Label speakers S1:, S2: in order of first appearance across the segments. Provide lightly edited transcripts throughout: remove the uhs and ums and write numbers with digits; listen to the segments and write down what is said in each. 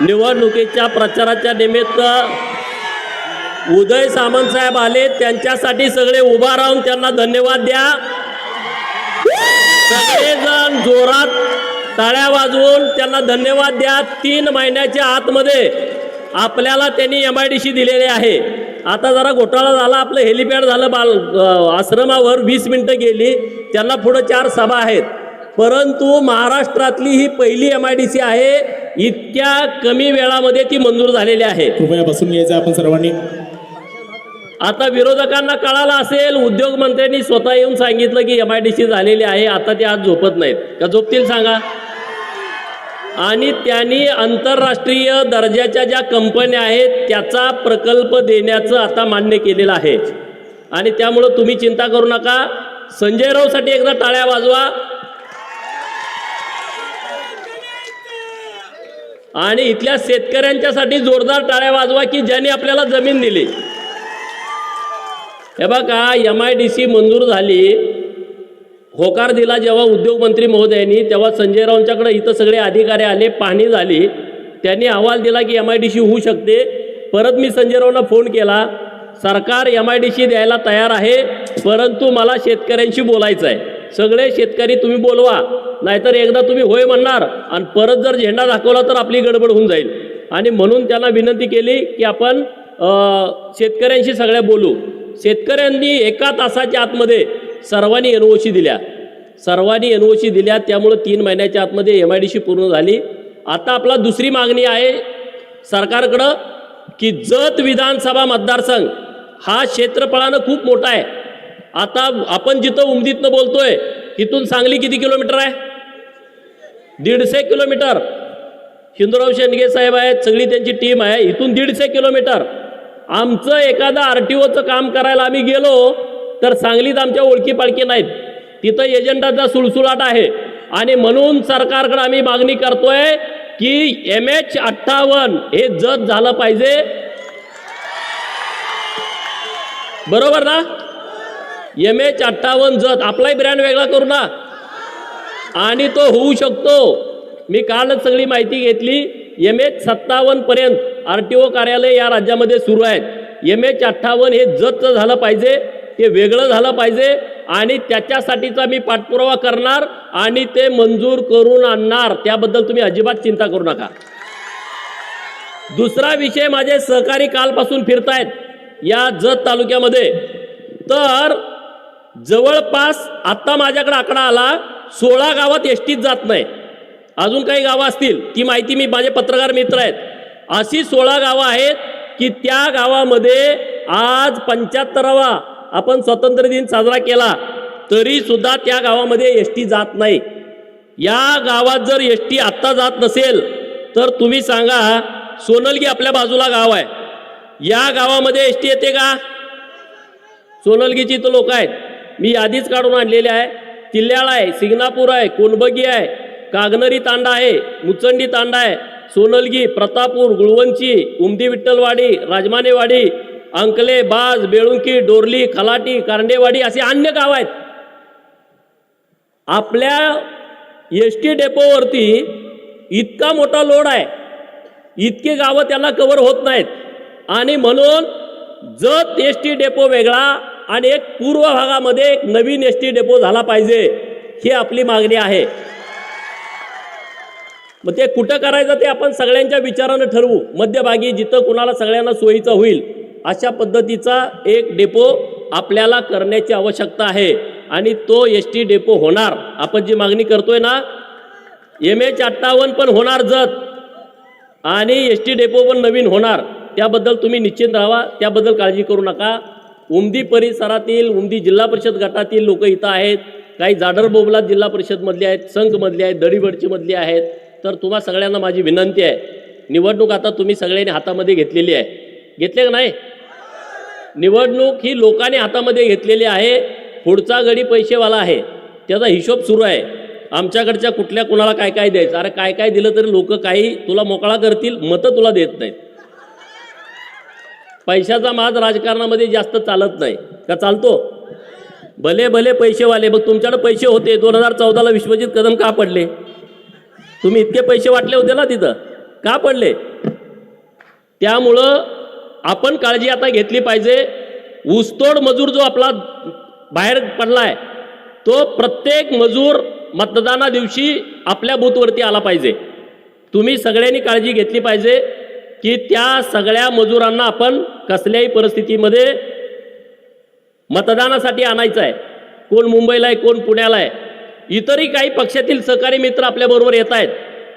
S1: निवडणुकीच्या प्रचाराच्या निमित्त उदय सामंत साहेब आले, त्यांच्यासाठी सगळे उभा राहून त्यांना धन्यवाद द्या। सगळेजण जोरात टाळ्या वाजवून त्यांना धन्यवाद द्या। 3 महिन्याच्या आतमध्ये आपल्याला त्यांनी MIDC दिलेले आहे। आता जरा घोटाळा झाला, आपलं हेलिपॅड झालं आश्रमावर 20 मिनिटं गेली, त्यांना पुढे 4 सभा आहेत, परंतु महाराष्ट्रातली ही पहिली MIDC आहे, इतक्या कमी वेळामध्ये ती मंजूर झालेली आहे।
S2: कृपया बसून घ्यायचं आपण सर्वांनी।
S1: आता विरोधकांना कळालं असेल, उद्योग मंत्र्यांनी स्वतः येऊन सांगितलं की MIDC झालेली आहे, आता ते आज झोपत नाहीत का? झोपतील सांगा? आणि त्यांनी आंतरराष्ट्रीय दर्जाच्या ज्या कंपन्या आहेत त्याचा प्रकल्प देण्याचं आता मान्य केलेलं आहे। आणि त्यामुळं तुम्ही चिंता करू नका। संजय राऊतसाठी एकदा टाळ्या वाजवा आणि इथल्या शेतकऱ्यांच्यासाठी जोरदार टाळ्या वाजवा की ज्यांनी आपल्याला जमीन दिली। हे बघा, MIDC मंजूर झाली, होकार दिला जेव्हा उद्योगमंत्री महोदयांनी, तेव्हा संजय राऊतांच्याकडे इथं सगळे अधिकारी आले, पाहणी झाली, त्यांनी अहवाल दिला की MIDC होऊ शकते। परत मी संजय राऊतांना फोन केला, सरकार MIDC द्यायला तयार आहे, परंतु मला शेतकऱ्यांशी बोलायचं आहे, सगळे शेतकरी तुम्ही बोलवा, नाहीतर एकदा तुम्ही होय म्हणणार आणि परत जर झेंडा दाखवला तर आपली गडबड होऊन जाईल। आणि म्हणून त्यांना विनंती केली की आपण शेतकऱ्यांशी सगळ्या बोलू। शेतकऱ्यांनी 1 तासाच्या आतमध्ये सर्वांनी NOC दिल्या, त्यामुळे 3 महिन्याच्या आतमध्ये MIDC पूर्ण झाली। आता आपला दुसरी मागणी आहे सरकारकडं की जत विधानसभा मतदारसंघ हा क्षेत्रफळानं खूप मोठा आहे। आता आपण जिथं उमदीतनं बोलतोय इथून सांगली किती किलोमीटर आहे? 150 किलोमीटर। हिंदूराव शेंडगे साहेब आहेत, सगळी त्यांची टीम आहे, इथून 150 किलोमीटर। आमचं एखादा RTOचं काम करायला आम्ही गेलो तर सांगलीत आमच्या ओळखी पाळखी नाहीत, तिथं एजंटाचा सुळसुळाट आहे। आणि म्हणून सरकारकडे आम्ही मागणी करतोय की MH58 हे जत झालं पाहिजे, बरोबर ना? MH58 जत, आपलाही ब्रँड वेगळा करू ना, आणि तो होऊ शकतो। मी कालच सगळी माहिती घेतली, MH57 पर्यंत RTO कार्यालय या राज्यामध्ये सुरू आहेत। MH58 हे जत झालं पाहिजे, ते वेगळं झालं पाहिजे, आणि त्याच्यासाठीचा मी पाठपुरावा करणार आणि ते मंजूर करून आणणार, त्याबद्दल तुम्ही अजिबात चिंता करू नका। दुसरा विषय, माझे सहकारी कालपासून फिरतायत या जत तालुक्यामध्ये, तर जवळपास आता माझ्याकडे आकडा आला 16 गावात एसटीच जात नाही। अजून काही गावं असतील, ती माहिती मी, माझे पत्रकार मित्र आहेत, अशी 16 गावं आहेत की त्या गावामध्ये आज 75वा आपण स्वातंत्र्य दिन साजरा केला तरी सुद्धा त्या गावामध्ये एसटी जात नाही। या गावात जर एसटी आत्ता जात नसेल तर तुम्ही सांगा, सोनलगी आपल्या बाजूला गाव आहे, या गावामध्ये एसटी येते का? सोनलगीची तर लोक आहेत, मी यादीच काढून आणलेली आहे, किल्ल्याळा आहे, सिंगणापूर आहे, कोणबगी आहे, कागनरी तांडा आहे, मुचंडी तांडा आहे, सोनलगी, प्रतापूर, गुळवंची, उमदी विठ्ठलवाडी, राजमानेवाडी, अंकले, बाज, बेळुंकी, डोरली, खलाटी, कारंडेवाडी असे अन्य गाव आहेत। आपल्या एसटी डेपोवरती इतका मोठा लोड आहे, इतके गावं त्यांना कव्हर होत नाहीत, आणि म्हणून जत एसटी डेपो वेगळा आणि एक पूर्व भागामध्ये एक नवीन एसटी डेपो झाला पाहिजे, ही आपली मागणी आहे। मग ते कुठं करायचं ते आपण सगळ्यांच्या विचारानं ठरवू, मध्यभागी जिथं कुणाला सगळ्यांना सोयीचा होईल अशा पद्धतीचा एक डेपो आपल्याला करण्याची आवश्यकता आहे, आणि तो एसटी डेपो होणार। आपण जी मागणी करतोय ना, MH58 पण होणार जत, आणि एसटी डेपो पण नवीन होणार, त्याबद्दल तुम्ही निश्चिंत राहा, त्याबद्दल काळजी करू नका। उमदी परिसरातील, उमदी जिल्हा परिषद गटातील लोक इथं आहेत, काही जाडर बोबलात जिल्हा परिषद मधले आहेत, संघ मधले आहेत, दडीबडची मधली आहेत। तर तुम्हा सगळ्यांना माझी विनंती आहे, निवडणूक आता तुम्ही सगळ्यांनी हातामध्ये घेतलेली आहे, घेतले का नाही? निवडणूक ही लोकांनी हातामध्ये घेतलेली आहे, पुढचा गडी पैसेवाला आहे, त्याचा हिशोब सुरू आहे। आमच्याकडच्या कुठल्या कुणाला काय काय द्यायचं, अरे काय काय दिलं तरी लोक काही तुला मोकळा करतील, मतं तुला देत नाहीत। पैशाचा माज राजकारणामध्ये जास्त चालत नाही का? चालतो? भले भले पैसेवाले, मग तुमच्याकडे पैसे होते, 2014ला विश्वजित कदम का पडले? तुम्ही इतके पैसे वाटले होते ना तिथं, का पडले? त्यामुळं आपण काळजी आता घेतली पाहिजे. ऊसतोड मजूर जो आपला बाहेर पडलाय तो प्रत्येक मजूर मतदाना दिवशी आपल्या बूथवरती आला पाहिजे. तुम्ही सगळ्यांनी काळजी घेतली पाहिजे की त्या सगळ्या मजुरांना आपण कसल्याही परिस्थितीमध्ये मतदानासाठी आणायचं आहे. कोण मुंबईला आहे, कोण पुण्याला आहे. इतरही काही पक्षातील सहकारी मित्र आपल्याबरोबर येत आहेत,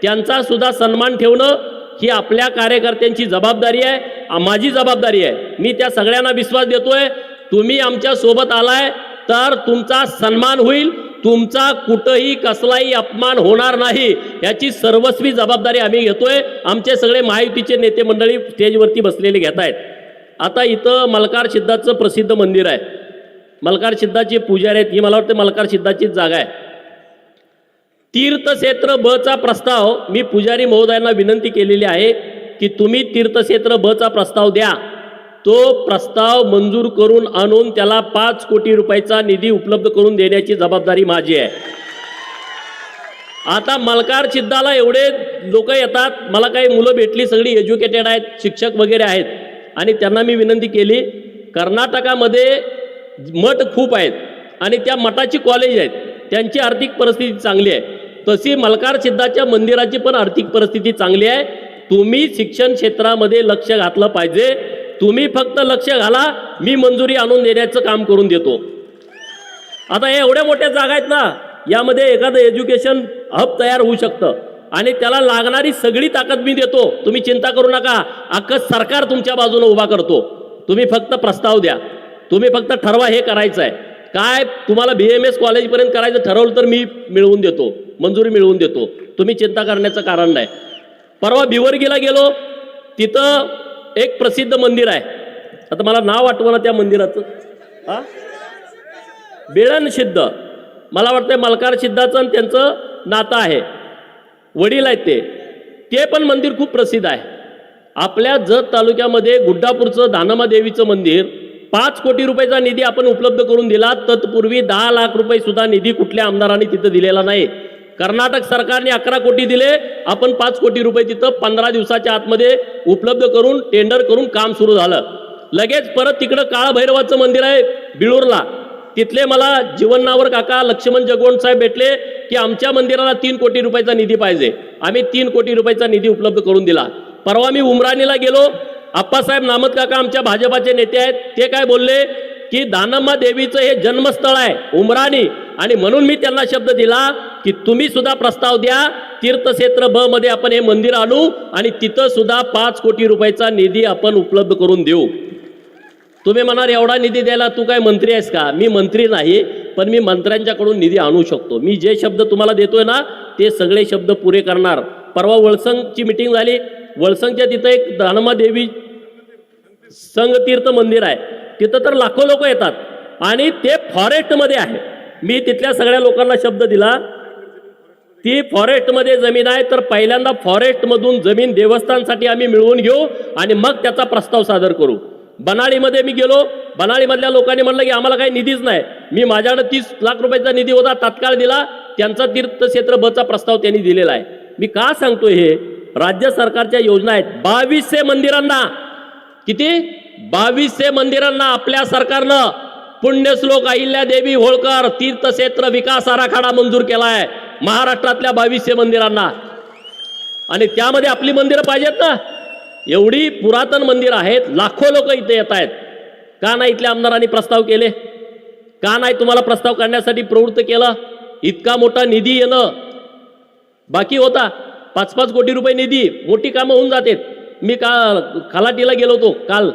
S1: त्यांचा सुद्धा सन्मान ठेवणं ही आपल्या कार्यकर्त्यांची जबाबदारी आहे, माझी जबाबदारी आहे. मी त्या सगळ्यांना विश्वास देतोय, तुम्ही आमच्या सोबत आलाय तर तुमचा सन्मान होईल, तुमचा कुठंही कसलाही अपमान होणार नाही, याची सर्वस्वी जबाबदारी आम्ही घेतोय. आमचे सगळे महायुतीचे नेते मंडळी स्टेजवरती बसलेले घेत आहेत. आता इथं मल्हार सिद्धाचं प्रसिद्ध मंदिर आहे, मल्हार सिद्धाचे पुजारी आहेत, ही मला वाटतं मल्हार सिद्धाचीच जागा आहे. तीर्थक्षेत्र ब चा प्रस्ताव मी पुजारी महोदयांना विनंती केलेली आहे की तुम्ही तीर्थक्षेत्र ब चा प्रस्ताव द्या. तो प्रस्ताव मंजूर करून आणून त्याला 5 कोटी रुपयाचा निधी उपलब्ध करून देण्याची जबाबदारी माझी आहे. आता मल्हार सिद्धाला एवढे लोक येतात, मला काही मुलं भेटली, सगळी एज्युकेटेड आहेत, शिक्षक वगैरे आहेत, आणि त्यांना मी विनंती केली, कर्नाटकामध्ये मठ खूप आहेत आणि त्या मठाची कॉलेज आहेत, त्यांची आर्थिक परिस्थिती चांगली आहे, तशी मल्हार सिद्धाच्या मंदिराची पण आर्थिक परिस्थिती चांगली आहे. तुम्ही शिक्षण क्षेत्रामध्ये लक्ष घातलं पाहिजे. तुम्ही फक्त लक्ष घाला, मी मंजुरी आणून देण्याचं काम करून देतो. आता हे एवढ्या मोठ्या जागा आहेत ना, यामध्ये एखादं एज्युकेशन हब तयार होऊ शकतं आणि त्याला लागणारी सगळी ताकद मी देतो. तुम्ही चिंता करू नका, अख्खं सरकार तुमच्या बाजूने उभा करतो. तुम्ही फक्त प्रस्ताव द्या, तुम्ही फक्त ठरवा हे करायचं आहे काय. तुम्हाला BMS कॉलेजपर्यंत करायचं ठरवलं तर मी मिळवून देतो, मंजुरी मिळवून देतो. तुम्ही चिंता करण्याचं कारण नाही. परवा भिवर्गीला गेलो, तिथं एक प्रसिद्ध मंदिर आहे, आता मला नाव आठवना त्या मंदिराचं, बेळण सिद्ध, मला वाटतं मल्हार सिद्धाचं आणि त्यांचं नातं आहे, वडील आहेत ते पण मंदिर खूप प्रसिद्ध आहे. आपल्या जत तालुक्यामध्ये गुड्डापूरचं दानम्मा देवीचं मंदिर 5 कोटी रुपयाचा निधी आपण उपलब्ध करून दिला. तत्पूर्वी 10 लाख रुपये सुद्धा निधी कुठल्या आमदारांनी तिथं दिलेला नाही. कर्नाटक सरकारने 11 कोटी दिले, आपण 5 कोटी रुपये तिथं 15 दिवसाच्या आतमध्ये उपलब्ध करून टेंडर करून काम सुरू झालं. लगेच परत तिकडं काळभैरवाचं मंदिर आहे बिळूरला, तिथले मला जीवनावर काका लक्ष्मण जगवंत साहेब भेटले की आमच्या मंदिराला 3 कोटी रुपयाचा निधी पाहिजे. आम्ही 3 कोटी रुपयाचा निधी उपलब्ध करून दिला. परवा मी उमराणीला गेलो, आप्पासाहेब नामत काका आमच्या भाजपाचे नेते आहेत, ते काय बोलले की दानम्मा देवीचं हे जन्मस्थळ आहे उमराणी, आणि म्हणून मी त्यांना शब्द दिला की तुम्ही सुद्धा प्रस्ताव द्या, तीर्थक्षेत्र ब मध्ये आपण हे मंदिर आणू आणि तिथं सुद्धा 5 कोटी रुपयाचा निधी आपण उपलब्ध करून देऊ. तुम्ही म्हणाल एवढा निधी द्यायला तू काय मंत्री आहेस का? मी मंत्री नाही, पण मी मंत्र्यांच्याकडून निधी आणू शकतो. मी जे शब्द तुम्हाला देतोय ना ते सगळे शब्द पुरे करणार. परवा वळसंगची मिटिंग झाली, वळसंगच्या तिथं एक दानम्मा देवी संगतीर्थ मंदिर आहे, तिथं तर लाखो लोक येतात आणि ते फॉरेस्टमध्ये आहे. मी तिथल्या सगळ्या लोकांना शब्द दिला, ती फॉरेस्टमध्ये जमीन आहे, तर पहिल्यांदा फॉरेस्टमधून जमीन देवस्थानसाठी आम्ही मिळवून घेऊ आणि मग त्याचा प्रस्ताव सादर करू. बनाळीमध्ये मी गेलो, बनाळीमधल्या लोकांनी म्हणलं की आम्हाला काही निधीच नाही. मी माझ्याकडे 30 लाख रुपयाचा निधी होता, तात्काळ दिला, त्यांचा तीर्थक्षेत्र बचा प्रस्ताव त्यांनी दिलेला आहे. मी का सांगतोय हे? राज्य सरकारच्या योजना आहेत. 2200 मंदिरांना, किती 2200 मंदिरांना आपल्या सरकारनं पुण्यश्लोक अहिल्यादेवी होळकर तीर्थक्षेत्र विकास आराखडा मंजूर केला आहे महाराष्ट्रातल्या 2200 मंदिरांना. आणि त्यामध्ये आपली मंदिरं पाहिजेत ना, एवढी पुरातन मंदिरं आहेत, लाखो लोक इथे येत आहेत. का नाही इथल्या आमदारांनी प्रस्ताव केले? का नाही तुम्हाला प्रस्ताव करण्यासाठी प्रवृत्त केलं? इतका मोठा निधी येणं बाकी होता, 5-5 कोटी रुपये निधी, मोठी कामं होऊन जातात. मी खलाटीला गेलो होतो काल,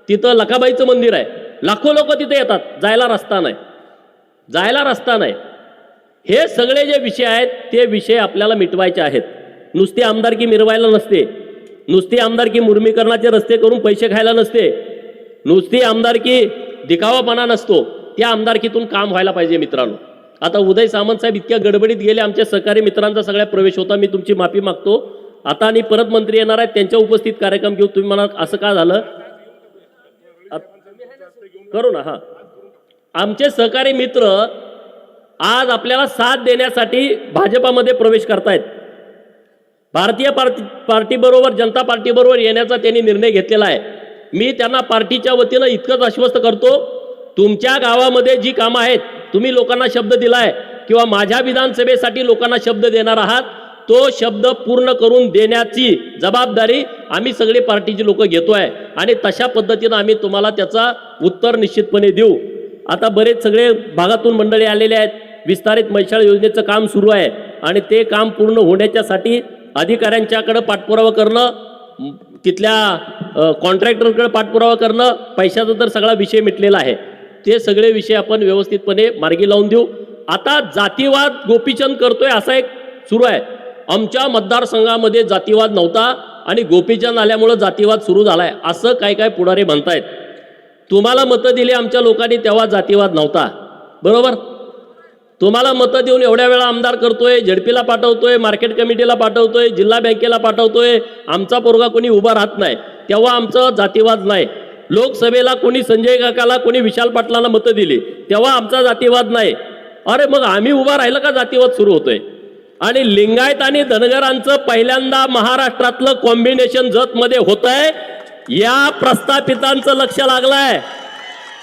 S1: तिथं लखाबाईचं मंदिर आहे, लाखो लोक तिथे येतात, जायला रस्ता नाही, जायला रस्ता नाही. हे सगळे जे विषय आहेत ते विषय आपल्याला मिटवायचे आहेत. नुसती आमदारकी मिरवायला नसते, नुसती आमदारकी मुर्मीकरणाचे रस्ते करून पैसे खायला नसते, नुसती आमदारकी दिखावापणा नसतो, त्या आमदारकीतून काम व्हायला पाहिजे मित्रांनो. आता उदय सामंत साहेब इतक्या गडबडीत गेले, आमच्या सहकारी मित्रांचा सगळ्या प्रवेश होता, मी तुमची माफी मागतो. आता आणि परत मंत्री येणार आहेत, त्यांच्या उपस्थित कार्यक्रम घेऊ. तुम्ही म्हणा असं का झालं, करू ना. हा, आमचे सहकारी मित्र आज आपल्याला साथ देण्यासाठी भाजपामध्ये प्रवेश करतायत. भारतीय पार्टीबरोबर जनता पार्टीबरोबर येण्याचा त्यांनी निर्णय घेतलेला आहे. मी त्यांना पार्टीच्या वतीनं इतकंच आश्वस्त करतो, तुमच्या गावामध्ये जी कामं आहेत, तुम्ही लोकांना शब्द दिलाय किंवा माझ्या विधानसभेसाठी लोकांना शब्द देणार आहात, तो शब्द पूर्ण करून देण्याची जबाबदारी आम्ही सगळे पार्टीची लोक घेतोय आणि तशा पद्धतीनं आम्ही तुम्हाला त्याचा उत्तर निश्चितपणे देऊ. आता बरेच सगळे भागातून मंडळी आलेले आहेत. विस्तारित मैशाळ योजनेचं काम सुरू आहे आणि ते काम पूर्ण होण्याच्यासाठी अधिकाऱ्यांच्याकडे पाठपुरावा करणं, तिथल्या कॉन्ट्रॅक्टरकडे पाठपुरावा करणं, पैशाचा तर सगळा विषय मिटलेला आहे. ते सगळे विषय आपण व्यवस्थितपणे मार्गी लावून देऊ. आता जातीवाद गोपीचंद करतोय असा एक सुरू आहे. आमच्या मतदारसंघामध्ये जातीवाद नव्हता आणि गोपीचंद आल्यामुळं जातीवाद सुरू झालाय असं काय काय पुढारी म्हणतायत. तुम्हाला मतं दिली आमच्या लोकांनी तेव्हा जातीवाद नव्हता, बरोबर? तुम्हाला मतं देऊन एवढ्या वेळा आमदार करतोय, झडपीला पाठवतोय, मार्केट कमिटीला पाठवतोय, जिल्हा बँकेला पाठवतोय, आमचा पोरगा कोणी उभा राहत नाही तेव्हा आमचं जातीवाद नाही. लोकसभेला कोणी संजय काकाला, कोणी विशाल पाटलाला मतं दिली तेव्हा आमचा जातीवाद नाही. अरे मग आम्ही उभा राहिलं का जातीवाद सुरू होतोय? आणि लिंगायत आणि धनगरांचं पहिल्यांदा महाराष्ट्रातलं कॉम्बिनेशन जतमध्ये होतंय. या प्रस्थापितांचं लक्ष लागलंय,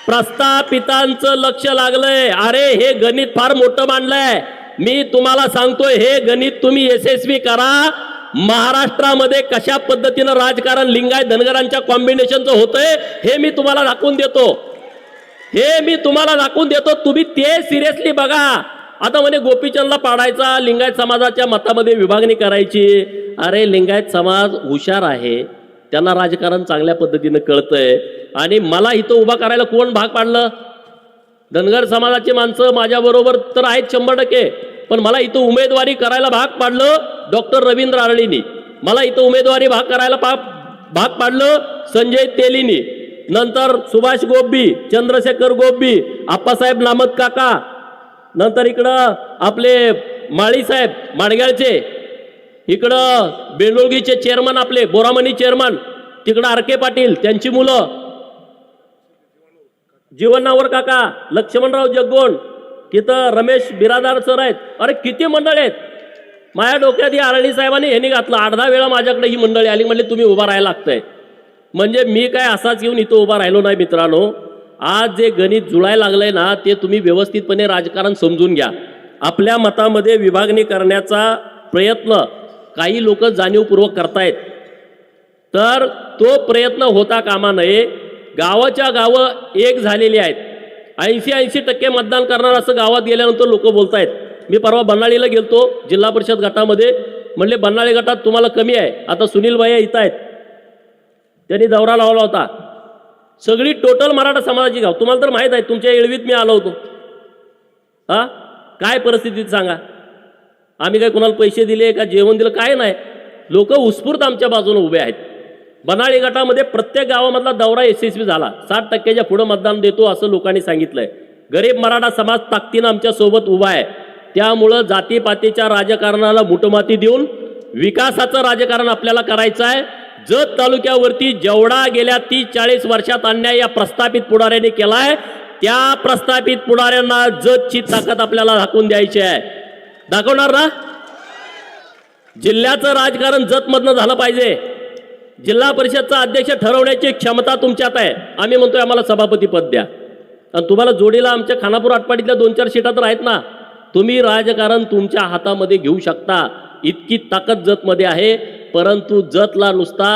S1: प्रस्थापितांचं लक्ष लागलंय. अरे हे गणित फार मोठं मांडलंय. मी तुम्हाला सांगतोय हे गणित तुम्ही यशस्वी करा. महाराष्ट्रामध्ये कशा पद्धतीनं राजकारण लिंगायत धनगरांच्या कॉम्बिनेशनचं होतंय हे मी तुम्हाला दाखवून देतो. तुम्ही ते सिरियसली बघा. आता म्हणे गोपीचंदला पाडायचा, लिंगायत समाजाच्या मतामध्ये विभागणी करायची. अरे लिंगायत समाज हुशार आहे, त्यांना राजकारण चांगल्या पद्धतीनं कळतंय आणि मला इथं उभा करायला कोण भाग पाडलं? धनगर समाजाची माणसं माझ्याबरोबर तर आहेत 100%, पण मला इथं उमेदवारी करायला भाग पाडलं डॉक्टर रवींद्र आरळींनी. मला इथं उमेदवारी भाग पाडलं संजय तेलींनी, नंतर सुभाष गोब्बी, चंद्रशेखर गोब्बी, आप्पासाहेब नामत काका, नंतर इकडं आपले माळी साहेब माडग्याळचे, इकडं बेंडोळगीचे चेअरमन आपले बोरामणी चेअरमन, तिकडं आरके पाटील त्यांची मुलं, जीवनावर काका, लक्ष्मणराव जगगोंड, तिथं रमेश बिरादार सर आहेत. अरे किती मंडळी आहेत. माझ्या डोक्यात ही आरळी साहेबांनी यांनी घातलं. 8-10 वेळा माझ्याकडे ही मंडळी आली, म्हणले तुम्ही उभा राहायला लागतंय. म्हणजे मी काय असाच येऊन इथं उभा राहिलो नाही मित्रांनो. आज जे गणित जुळायला लागलंय ना ते तुम्ही व्यवस्थितपणे राजकारण समजून घ्या. आपल्या मतामध्ये विभागणी करण्याचा प्रयत्न काही लोक जाणीवपूर्वक करतायत, तर तो प्रयत्न होता कामा नये. गावाच्या गावं एक झालेली आहेत. 80% मतदान करणार असं गावात गेल्यानंतर लोक बोलतायत. मी परवा बन्नाळीला गेलतो जिल्हा परिषद गटामध्ये, म्हणले बन्नाळी गटात तुम्हाला कमी आहे. आता सुनील भाई इथं आहेत, त्यांनी दौरा लावला होता. सगळी टोटल मराठा समाजाची गाव, तुम्हाला तर माहीत आहे, तुमच्या येळवीत मी आलो होतो. काय परिस्थितीत सांगा. आम्ही काय कुणाला पैसे दिले का जेवण दिलं काय नाही. लोक उत्स्फूर्त आमच्या बाजूने उभे आहेत. बनाळी गटामध्ये प्रत्येक गावामधला दौरा यशस्वी झाला. 60% पुढं मतदान देतो असं लोकांनी सांगितलंय. गरीब मराठा समाज ताकदीनं आमच्या सोबत उभा आहे. त्यामुळं जातीपातीच्या राजकारणाला मुठमाती देऊन विकासाचं राजकारण आपल्याला करायचं आहे. जत तालुक्यावरती जेवढा गेल्या 30-40 वर्षात अन्याय या प्रस्थापित पुढाऱ्यांनी केलाय, त्या प्रस्थापित पुढाऱ्यांना जतची ताकद आपल्याला दाखवून द्यायची आहे. दाखवणार ना? जिल्ह्याचं राजकारण जतमधनं झालं पाहिजे. जिल्हा परिषदचा अध्यक्ष ठरवण्याची क्षमता तुमच्यात आहे. आम्ही म्हणतोय आम्हाला सभापती पद द्या. आणि तुम्हाला जोडीला आमच्या खानापूर आटपाडीतल्या 2-4 सीटा तर आहेत ना. तुम्ही राजकारण तुमच्या हातामध्ये घेऊ शकता, इतकी ताकद जतमध्ये आहे. परंतु जतला नुसता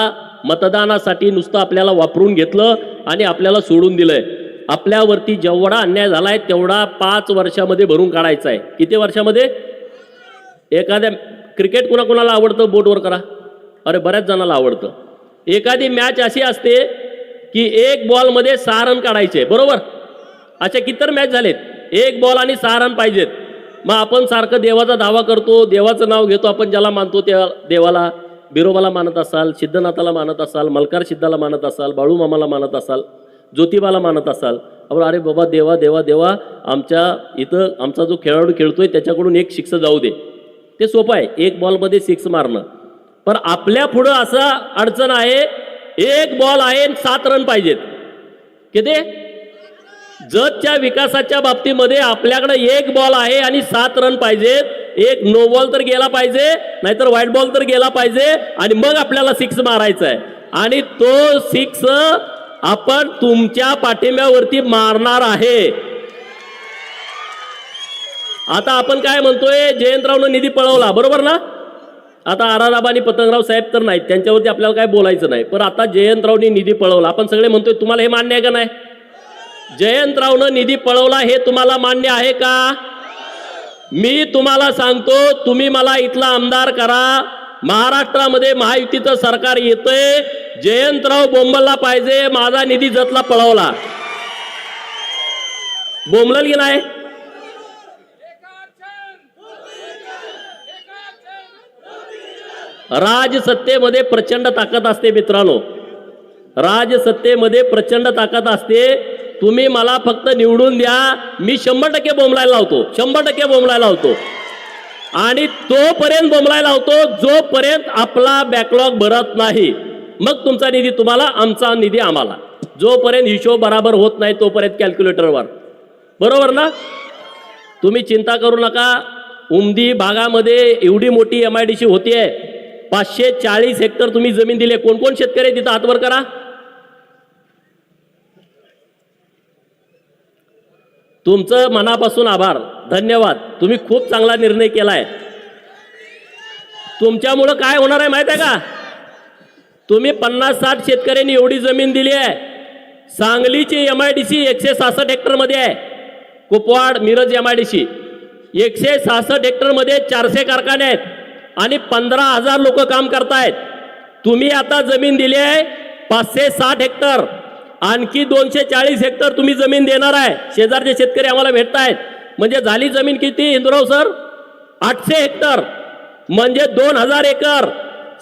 S1: मतदानासाठी नुसतं आपल्याला वापरून घेतलं आणि आपल्याला सोडून दिलंय. आपल्यावरती जेवढा अन्याय झालाय तेवढा 5 वर्षामध्ये भरून काढायचा आहे. किती वर्षामध्ये? एखाद्या क्रिकेट कुणाकुणाला आवडतं बोटवर करा. अरे बऱ्याच जणाला आवडतं. एखादी मॅच अशी असते की 1 बॉलमध्ये 6 रन काढायचे, बरोबर? अशा किती मॅच झालेत, 1 बॉल आणि 6 रन पाहिजेत. मग आपण सारखं देवाचा दावा करतो, देवाचं नाव घेतो, आपण ज्याला मानतो त्या देवाला, बिरोबाला मानत असाल, सिद्धनाथाला मानत असाल, मलकार सिद्धाला मानत असाल, बाळूमामाला मानत असाल, ज्योतिबाला मानत असाल. अरे बाबा देवा देवा देवा, आमच्या इथं आमचा जो खेळाडू खेळतोय त्याच्याकडून 1 सिक्स जाऊ दे. ते सोपं आहे 1 बॉलमध्ये 6 मारणं. पण आपल्या पुढं असं अडचण आहे, 1 बॉल आहे 7 रन पाहिजेत. किती? जतच्या विकासाच्या बाबतीमध्ये आपल्याकडे 1 बॉल आहे आणि 7 रन पाहिजेत. एक नो बॉल तर गेला पाहिजे, नाहीतर व्हाईट बॉल तर गेला पाहिजे, आणि मग आपल्याला सिक्स मारायचा आहे. आणि तो सिक्स आपण तुमच्या पाठिंब्यावरती मारणार आहे. आता आपण काय म्हणतोय, जयंतरावनं निधी पळवला, बरोबर ना? आता आराराबा आणि पतंगराव साहेब तर नाहीत, त्यांच्यावरती आपल्याला काय बोलायचं नाही. पण आता जयंतरावनी निधी पळवला, आपण सगळे म्हणतोय, तुम्हाला हे मान्य आहे का नाही? जयंतरावनं निधी पळवला हे तुम्हाला मान्य आहे का? मी तुम्हाला सांगतो, तुम्ही मला इथला आमदार करा, महाराष्ट्रामध्ये महायुतीचं सरकार येतंय, जयंतराव बोंबलला पाहिजे, माझा निधी जतला पळवला. बोंबलल की नाही? राजसत्तेमध्ये प्रचंड ताकद असते मित्रांनो, राजसत्तेमध्ये प्रचंड ताकद असते. तुम्ही मला फक्त निवडून द्या, मी 100% बोंबलायला लावतो, 100% बोंबलायला लावतो. आणि तोपर्यंत बोंबलायला लावतो जोपर्यंत आपला बॅकलॉग भरत नाही. मग तुमचा निधी तुम्हाला, आमचा निधी आम्हाला. जोपर्यंत हिशोब बराबर होत नाही तोपर्यंत कॅल्क्युलेटरवर, बरोबर ना? तुम्ही चिंता करू नका. उमदी भागामध्ये एवढी मोठी MIDC होतीये, 540 हेक्टर तुम्ही जमीन दिले. कोण कोण शेतकरी तिथं हातवर करा. तुमचं मनापासून आभार, धन्यवाद. तुम्ही खूप चांगला निर्णय केलाय. तुमच्यामुळं काय होणार आहे माहित आहे का? तुम्ही 50-60 शेतकऱ्यांनी एवढी जमीन दिली आहे. सांगलीची MIDC 166 हेक्टर मध्ये आहे. कुपवाड मिरज MIDC 166 हेक्टर मध्ये 400 कारखाने आहेत आणि 15,000 लोक काम करतायत. तुम्ही आता जमीन दिली आहे 560 हेक्टर, आणखी 240 हेक्टर तुम्ही जमीन देणार आहे. शेजारचे शेतकरी आम्हाला भेटतायत. म्हणजे झाली जमीन किती इंदुराव सर? 800 हेक्टर, म्हणजे 2000 एकर.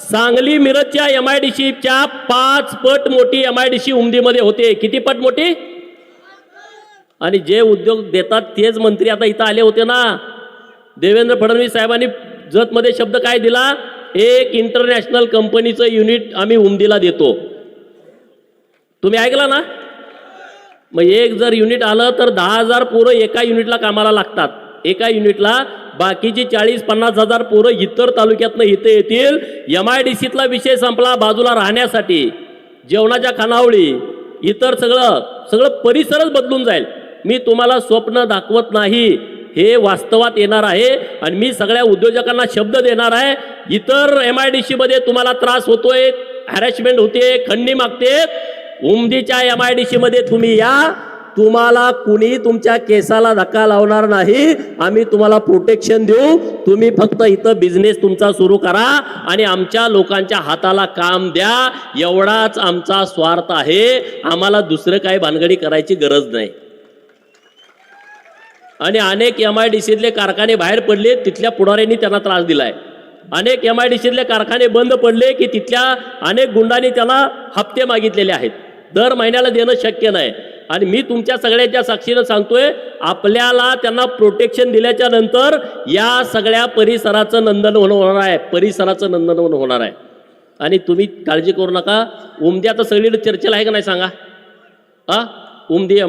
S1: सांगली मिरजच्या MIDCच्या 5 पट मोठी MIDC उमदीमध्ये होते. किती पट मोठी? आणि जे उद्योग देतात तेच मंत्री आता इथं आले होते ना. देवेंद्र फडणवीस साहेबांनी जतमध्ये शब्द काय दिला? एक इंटरनॅशनल कंपनीचं युनिट आम्ही उमदीला देतो. तुम्ही ऐकला ना? मग एक जर युनिट आलं तर 10,000 पोरं एका युनिटला कामाला लागतात. एका युनिटला बाकीची 40-50 हजार पोरं इतर तालुक्यातनं इथे येतील. MIDCतला विषय संपला. बाजूला राहण्यासाठी, जेवणाच्या खानावळी, इतर सगळं परिसरच बदलून जाईल. मी तुम्हाला स्वप्न दाखवत नाही, हे वास्तवात येणार आहे. आणि मी सगळ्या उद्योजकांना शब्द देणार आहे, इतर MIDC मध्ये तुम्हाला त्रास होतोय, हॅरॅसमेंट होते, खंडणी मागते, उमदीच्या MIDC मध्ये तुम्ही या. तुम्हाला कुणी तुमच्या केसाला धक्का लावणार नाही. आम्ही तुम्हाला प्रोटेक्शन देऊ. तुम्ही फक्त इथं बिझनेस तुमचा सुरू करा आणि आमच्या लोकांच्या हाताला काम द्या. एवढाच आमचा स्वार्थ आहे. आम्हाला दुसरं काही भानगडी करायची गरज नाही. आणि अनेक MIDCतले कारखाने बाहेर पडले, तिथल्या पुढाऱ्यांनी त्यांना त्रास दिलाय. अनेक MIDCतले कारखाने बंद पडले की तिथल्या अनेक गुंडांनी त्यांना हप्ते मागितलेले आहेत. दर महिन्याला देणं शक्य नाही. आणि मी तुमच्या सगळ्यांच्या साक्षीनं सांगतोय, आपल्याला त्यांना प्रोटेक्शन दिल्याच्या नंतर या सगळ्या परिसराचं नंदनवन होणार आहे. परिसराचं नंदनवन होणार आहे. आणि तुम्ही काळजी करू नका. उमदी आता सगळीकडे चर्चेला आहे का नाही सांगा? उमदी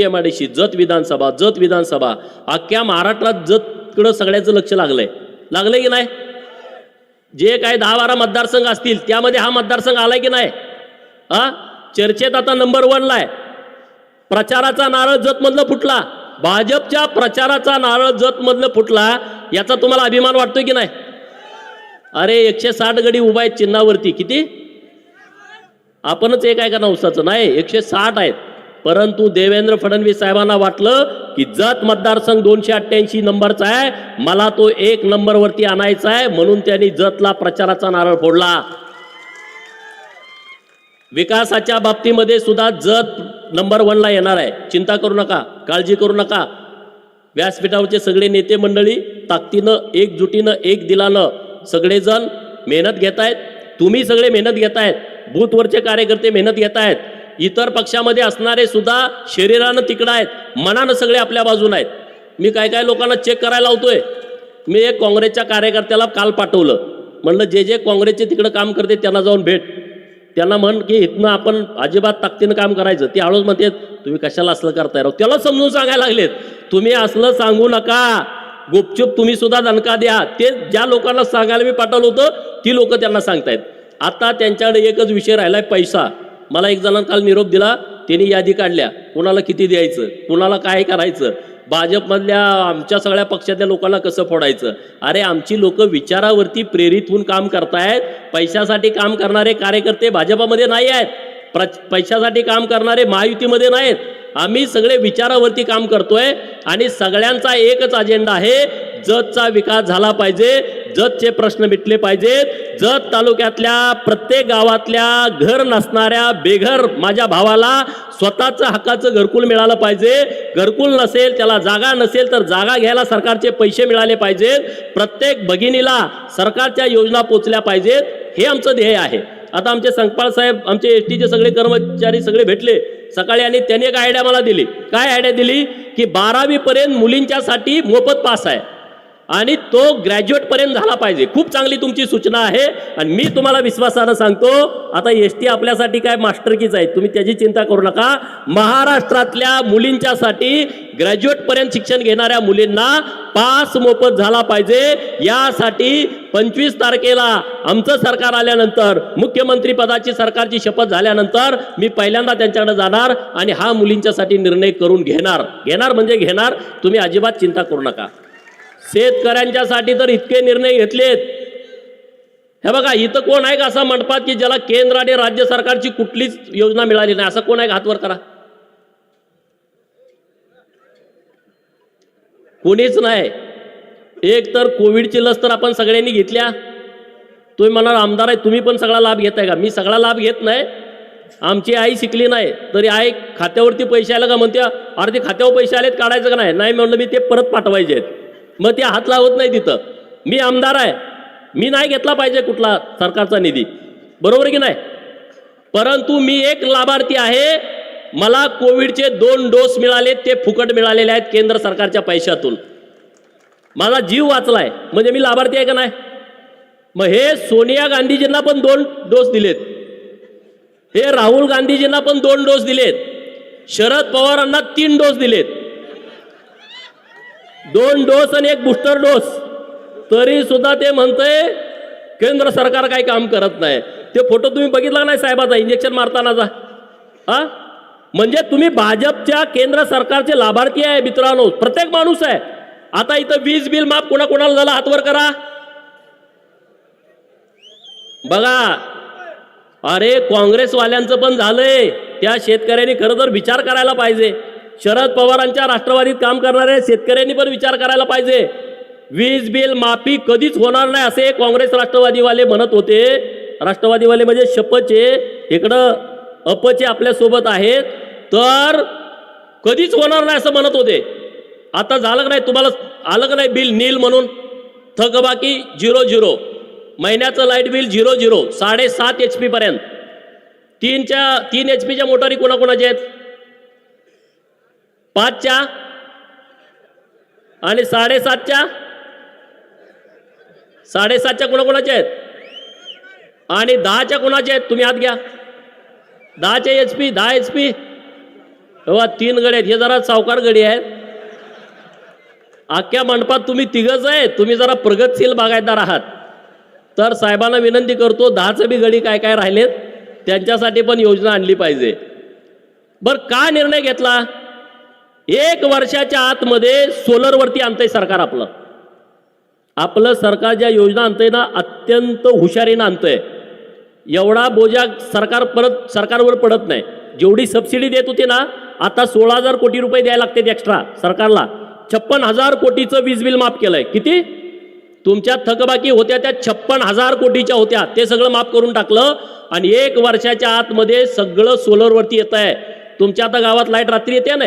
S1: MIDC, जत विधानसभा, अख्ख्या महाराष्ट्रात जतकडं सगळ्याचं लक्ष लागलंय की नाही? जे काय 10-12 मतदारसंघ असतील त्यामध्ये हा मतदारसंघ आलाय की नाही? चर्चेत आता नंबर 1ला आहे. प्रचाराचा नारळ जतमधलं फुटला. भाजपच्या प्रचाराचा नारळ जतमधलं फुटला, याचा तुम्हाला अभिमान वाटतोय की नाही? अरे 160 गडी उभा आहेत चिन्हावरती. किती? आपणच एक आहे का नवसाचं? नाही, 160 आहेत. परंतु देवेंद्र फडणवीस साहेबांना वाटलं की जत मतदारसंघ 288 नंबरचा आहे, मला तो 1 नंबरवरती आणायचा आहे, म्हणून त्यांनी जतला प्रचाराचा नारळ फोडला. विकासाच्या बाबतीमध्ये सुद्धा जत नंबर 1ला येणार आहे. चिंता करू नका, काळजी करू नका. व्यासपीठावरचे सगळे नेते मंडळी ताकदीनं, एकजुटीनं, एक दिलानं सगळेजण मेहनत घेत आहेत. तुम्ही सगळे मेहनत घेत आहेत. बूथवरचे कार्यकर्ते मेहनत घेत आहेत. इतर पक्षामध्ये असणारे सुद्धा शरीरानं तिकडं आहेत, मनानं सगळे आपल्या बाजून आहेत. मी काय लोकांना चेक करायला लावतोय. मी एक काँग्रेसच्या कार्यकर्त्याला काल पाठवलं, म्हणलं जे काँग्रेसचे तिकडं काम करते त्यांना जाऊन भेट, त्यांना म्हण की इथनं आपण अजिबात ताकदीनं काम करायचं. ते हळूच म्हणते तुम्ही कशाला असलं करताय राव. त्याला समजून सांगायला लागलेत, तुम्ही असलं सांगू नका. गुपचूप तुम्ही सुद्धा दणका द्या. ते ज्या लोकांना सांगायला मी पाठवलं होतं ती लोक त्यांना सांगतायत. आता त्यांच्याकडे एकच विषय राहिलाय, पैसा. मला एक जणांना काल निरोप दिला, त्यांनी यादी काढल्या कुणाला किती द्यायचं, कुणाला काय करायचं, भाजपमधल्या आमच्या सगळ्या पक्षातल्या लोकांना कसं फोडायचं. अरे आमची लोक विचारावरती प्रेरित होऊन काम करतायत. पैशासाठी काम करणारे कार्यकर्ते भाजपामध्ये नाही आहेत, पैशासाठी काम करणारे महायुतीमध्ये नाहीत. आम्ही सगळे विचारावरती काम करतोय आणि सगळ्यांचा एकच अजेंडा आहे, जतचा विकास झाला पाहिजे, जतचे प्रश्न मिटले पाहिजेत. जत तालुक्यातल्या प्रत्येक गावातल्या घर नसणाऱ्या बेघर माझ्या भावाला स्वतःचं हक्काचं घरकुल मिळालं पाहिजे. घरकुल नसेल, त्याला जागा नसेल तर जागा घ्यायला सरकारचे पैसे मिळाले पाहिजेत. प्रत्येक भगिनीला सरकारच्या योजना पोचल्या पाहिजेत. हे आमचं ध्येय आहे. आता आमचे संकपाळ साहेब, आमचे एसटीचे सगळे कर्मचारी सगळे भेटले सकाळी आणि त्यांनी एक आयडिया मला दिली. काय आयडिया दिली की 12वी पर्यंत मुलींच्यासाठी मोफत पास आहे आणि तो ग्रॅज्युएट पर्यंत झाला पाहिजे. खूप चांगली तुमची सूचना आहे आणि मी तुम्हाला विश्वासानं सांगतो, आता एसटी आपल्यासाठी काय मास्टरकीच आहे, तुम्ही त्याची चिंता करू नका. महाराष्ट्रातल्या मुलींच्यासाठी ग्रॅज्युएट पर्यंत शिक्षण घेणाऱ्या मुलींना पास मोफत झाला पाहिजे. यासाठी 25 तारखेला आमचं सरकार आल्यानंतर, मुख्यमंत्री पदाची सरकारची शपथ झाल्यानंतर मी पहिल्यांदा त्यांच्याकडे जाणार आणि हा मुलींच्यासाठी निर्णय करून घेणार म्हणजे घेणार. तुम्ही अजिबात चिंता करू नका. शेतकऱ्यांच्यासाठी तर इतके निर्णय घेतलेत. हे बघा, इथं कोण आहे का असा मंडपात की ज्याला केंद्र आणि राज्य सरकारची कुठलीच योजना मिळाली नाही, असं कोण आहे? हातवर करा. कोणीच नाही. एक तर कोविडची लस तर आपण सगळ्यांनी घेतल्या. तुम्ही म्हणाल आमदार आहे, तुम्ही पण सगळा लाभ घेताय का? मी सगळा लाभ घेत नाही. आमची आई शिकली नाही तरी आई खात्यावरती पैसे आले का म्हणते, अरे ते खात्यावर पैसे आलेत काढायचं का नाही? नाही म्हणलं मी ते परत पाठवायचे आहेत. मग ते हात लावत नाही तिथं. मी आमदार आहे, मी नाही घेतला पाहिजे कुठला सरकारचा निधी, बरोबर की नाही? परंतु मी एक लाभार्थी आहे. मला कोविडचे 2 डोस मिळाले, ते फुकट मिळालेले आहेत केंद्र सरकारच्या पैशातून. माझा जीव वाचलाय म्हणजे मी लाभार्थी आहे का नाही? मग हे सोनिया गांधीजींना पण 2 डोस दिलेत, हे राहुल गांधीजींना पण 2 डोस दिलेत, शरद पवारांना 3 डोस दिलेत. 2 डोस आणि 1 बूस्टर डोस. तरी सुद्धा ते म्हणतंय केंद्र सरकार काही काम करत नाही. ते फोटो तुम्ही बघितला नाही साहेबाचा इंजेक्शन मारतानाचा? हा, म्हणजे तुम्ही भाजपच्या केंद्र सरकारचे लाभार्थी आहे मित्रांनो, प्रत्येक माणूस आहे. आता इथं वीज बिल माफ कोणाकोणाला झाला हातवर करा बघा. अरे काँग्रेसवाल्यांचं पण झालंय. त्या शेतकऱ्यांनी खरं तर विचार करायला पाहिजे. शरद पवारांच्या राष्ट्रवादीत काम करणाऱ्या शेतकऱ्यांनी पण विचार करायला पाहिजे. वीज बिल माफी कधीच होणार नाही असे काँग्रेस राष्ट्रवादीवाले म्हणत होते. राष्ट्रवादीवाले म्हणजे शपचे, इकडं अपचे आपल्यासोबत आहेत, तर कधीच होणार नाही असं म्हणत होते. आता झालं का नाही? तुम्हाला आलं का नाही बिल नील म्हणून? थकबाकी 0 महिन्याचं लाईट बिल 0 7.5 HP पर्यंत. 3 HP मोटारी कोणाकोणाच्या आहेत? 5च्या आणि 7.5च्या कोणाकोणाच्या आहेत? आणि 10च्या कोणाच्या आहेत? तुम्ही हात घ्या. 10चे HP, 10 HP. तेव्हा 3 गडी आहेत. हे जरा सावकार गडी आहेत. अख्ख्या मंडपात तुम्ही 3घच आहे. तुम्ही जरा प्रगतशील बागायतदार आहात. तर साहेबांना विनंती करतो, 10चे बी गडी काय काय राहिलेत त्यांच्यासाठी पण योजना आणली पाहिजे. बरं, का निर्णय घेतला? 1 वर्षाच्या आतमध्ये सोलरवरती आणतंय सरकार. आपलं सरकार ज्या योजना आणतंय ना, अत्यंत हुशारीनं आणतंय. एवढा बोजा सरकारवर पडत नाही. जेवढी सबसिडी देत होती ना, आता 16,000 कोटी रुपये द्यायला लागतात एक्स्ट्रा सरकारला. 56,000 कोटीचं वीज बिल माफ केलंय. किती? तुमच्या थकबाकी होत्या त्या 56,000 कोटीच्या होत्या, ते सगळं माफ करून टाकलं. आणि 1 वर्षाच्या आतमध्ये सगळं सोलरवरती येत आहे. तुमच्या आता गावात लाईट रात्री येते ना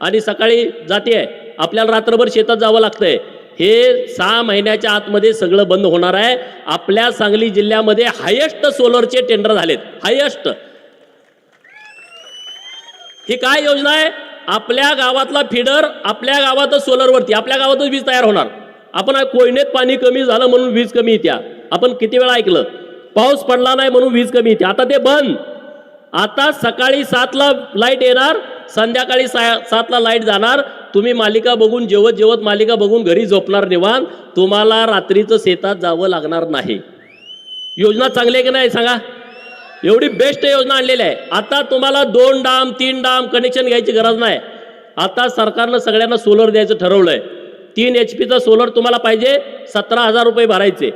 S1: आणि सकाळी जाते, आपल्याला रात्रभर शेतात जावं लागतंय. हे 6 महिन्याच्या आतमध्ये सगळं बंद होणार आहे. आपल्या सांगली जिल्ह्यामध्ये हायेस्ट सोलरचे टेंडर झालेत, हायेस्ट. ही काय योजना आहे? आपल्या गावातला फीडर आपल्या गावातच सोलरवरती, आपल्या गावातच वीज तयार होणार. आपण कोयनेत पाणी कमी झालं म्हणून वीज कमी येत्या, आपण किती वेळा ऐकलं. पाऊस पडला नाही म्हणून वीज कमी येते. आता ते बंद. आता सकाळी 7ला लाईट येणार, संध्याकाळी 7ला लाईट जाणार. तुम्ही मालिका बघून जेवत जेवत मालिका बघून घरी झोपणार निवांत. तुम्हाला रात्रीचं शेतात जावं लागणार नाही. योजना चांगली आहे की नाही सांगा. एवढी बेस्ट योजना आणलेली आहे. आता तुम्हाला 2 डाम 3 डाम कनेक्शन घ्यायची गरज नाही. आता सरकारनं सगळ्यांना सोलर द्यायचं ठरवलंय. 3 HP सोलर तुम्हाला पाहिजे 17,000 रुपये भरायचे.